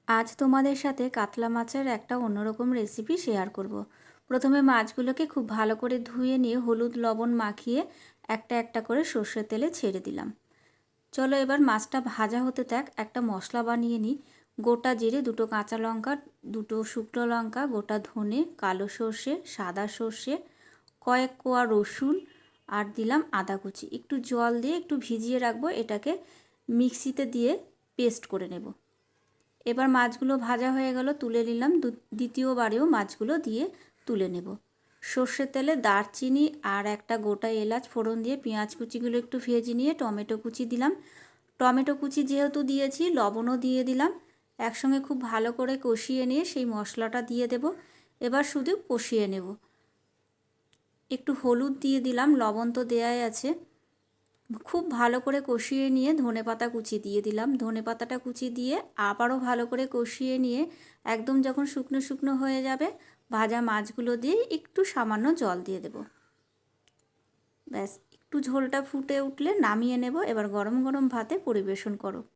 আজ তোমাদের সাথে কাতলা মাছের একটা অন্যরকম রেসিপি শেয়ার করব। প্রথমে মাছগুলোকে খুব ভালো করে ধুয়ে নিয়ে হলুদ লবণ মাখিয়ে একটা একটা করে সর্ষের তেলে ছেড়ে দিলাম। চলো এবার মাছটা ভাজা হতে থাক। একটা মশলা বানিয়ে নিই। গোটা জিরে, দুটো কাঁচা লঙ্কা, দুটো শুকনো লঙ্কা, গোটা ধনে, কালো সর্ষে, সাদা সর্ষে, কয়েক কোয়া রসুন আর দিলাম আদা কুচি। একটু জল দিয়ে একটু ভিজিয়ে রাখবো। এটাকে মিক্সিতে দিয়ে পেস্ট করে নেব। এবার মাছগুলো ভাজা হয়ে গেল, তুলে নিলাম। দ্বিতীয়বারেও মাছগুলো দিয়ে তুলে নেব। সর্ষের তেলে দারচিনি আর একটা গোটা এলাচ ফোড়ন দিয়ে পেঁয়াজ কুচিগুলো একটু ভেজে নিয়ে টমেটো কুচি দিলাম। টমেটো কুচি যেহেতু দিয়েছি, লবণও দিয়ে দিলাম। একসঙ্গে খুব ভালো করে কষিয়ে নিয়ে সেই মশলাটা দিয়ে দেব। এবার শুধু কষিয়ে নেব। একটু হলুদ দিয়ে দিলাম, লবণ তো দেয়াই আছে। খুব ভালো করে কষিয়ে নিয়ে ধনেপাতা কুচি দিয়ে দিলাম। ধনেপাতাটা কুচি দিয়ে আবারও ভালো করে কষিয়ে নিয়ে একদম যখন শুকনো শুকনো হয়ে যাবে, ভাজা মাছগুলো দিয়ে একটু সামান্য জল দিয়ে দেব। ব্যাস, একটু ঝোলটা ফুটে উঠলে নামিয়ে নেব। এবার গরম গরম ভাতে পরিবেশন করো।